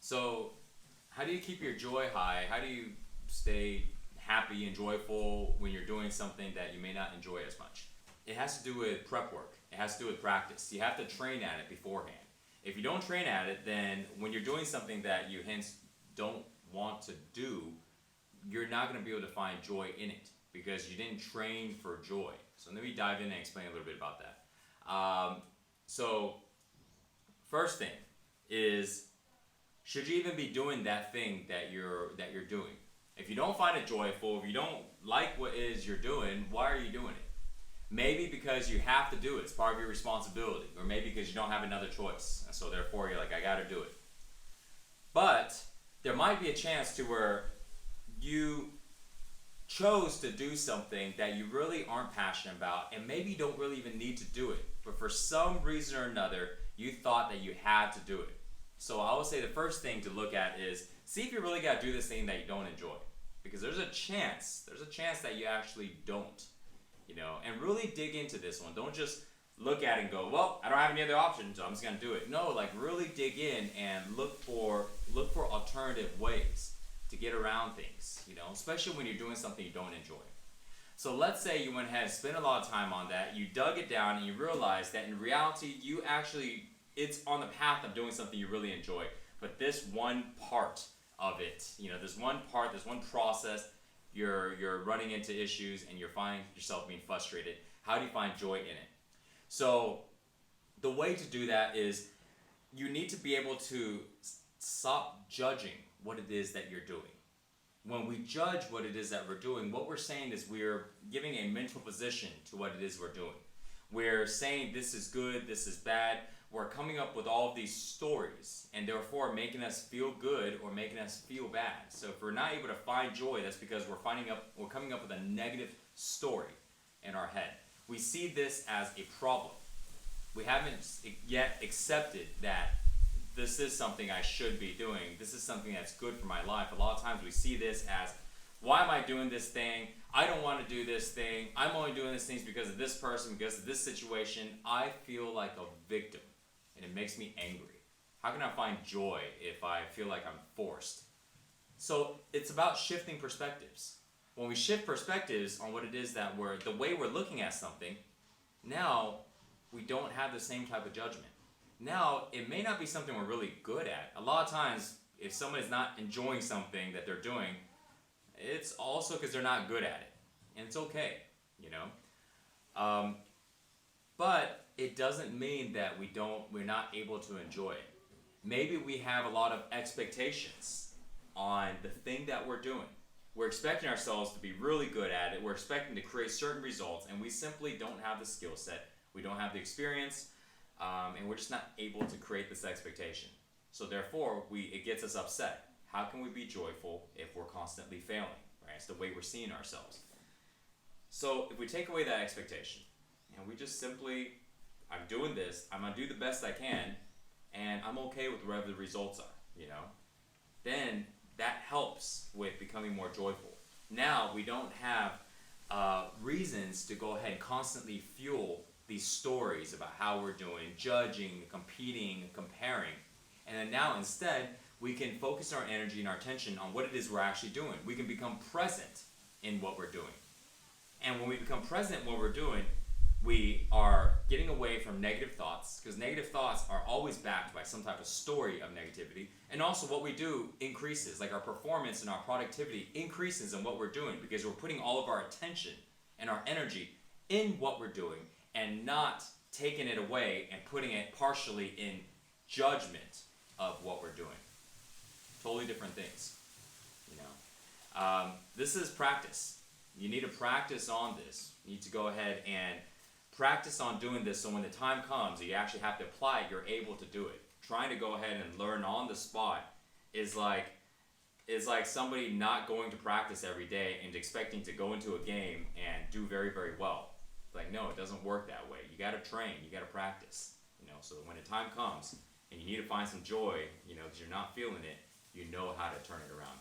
So, how do you keep your joy high? How do you stay happy and joyful when you're doing something that you may not enjoy as much? It has to do with prep work. It has to do with practice. You have to train at it beforehand. If you don't train at it, then when you're doing something that you hence don't want to do, you're not going to be able to find joy in it because you didn't train for joy. So let me dive in and explain a little bit about that. So first thing is, should you even be doing that thing that you're doing? If you don't find it joyful, if you don't like what it is you're doing, why are you doing it? Maybe because you have to do it, it's part of your responsibility, or maybe because you don't have another choice, and so therefore you're like, I gotta do it. But there might be a chance to where you chose to do something that you really aren't passionate about, and maybe you don't really even need to do it, but for some reason or another, you thought that you had to do it. So I would say the first thing to look at is, see if you really gotta do this thing that you don't enjoy. Because there's a chance that you actually don't. And really dig into this one. Don't just look at it and go, well, I don't have any other options, so I'm just gonna do it. No, like really dig in and look for alternative ways to get around things, especially when you're doing something you don't enjoy. So let's say you went ahead and spent a lot of time on that, you dug it down and you realized that in reality it's on the path of doing something you really enjoy, but this one part of it, this one process, you're running into issues and you're finding yourself being frustrated. How do you find joy in it? So the way to do that is you need to be able to stop judging what it is that you're doing. When we judge what it is that we're doing, what we're saying is we're giving a mental position to what it is we're doing. We're saying this is good, this is bad. We're coming up with all of these stories and therefore making us feel good or making us feel bad. So if we're not able to find joy, that's because we're coming up with a negative story in our head. We see this as a problem. We haven't yet accepted that this is something I should be doing. This is something that's good for my life. A lot of times we see this as, why am I doing this thing? I don't want to do this thing. I'm only doing these things because of this person, because of this situation. I feel like a victim. And it makes me angry. How can I find joy if I feel like I'm forced? So it's about shifting perspectives. When we shift perspectives on what it is that the way we're looking at something, now we don't have the same type of judgment. Now it may not be something we're really good at. A lot of times, if someone is not enjoying something that they're doing, it's also because they're not good at it. And it's okay, But it doesn't mean that we're not able to enjoy it. Maybe we have a lot of expectations on the thing that we're doing. We're expecting ourselves to be really good at it. We're expecting to create certain results, and we simply don't have the skill set. We don't have the experience, and we're just not able to create this expectation. So therefore, it gets us upset. How can we be joyful if we're constantly failing? Right? It's the way we're seeing ourselves. So if we take away that expectation, and we just simply, I'm doing this, I'm gonna do the best I can, and I'm okay with whatever the results are, then that helps with becoming more joyful. Now we don't have reasons to go ahead and constantly fuel these stories about how we're doing, judging, competing, comparing. And then now instead, we can focus our energy and our attention on what it is we're actually doing. We can become present in what we're doing. And when we become present in what we're doing, we are getting away from negative thoughts, because negative thoughts are always backed by some type of story of negativity. And also what we do increases, like our performance and our productivity increases in what we're doing, because we're putting all of our attention and our energy in what we're doing and not taking it away and putting it partially in judgment of what we're doing. Totally different things. This is practice. You need to practice on this. You need to go ahead and practice on doing this, so when the time comes you actually have to apply it, you're able to do it. Trying to go ahead and learn on the spot is like somebody not going to practice every day and expecting to go into a game and do very, very well. Like, no, it doesn't work that way. You got to train, you got to practice, so that when the time comes and you need to find some joy, because you're not feeling it, you know how to turn it around.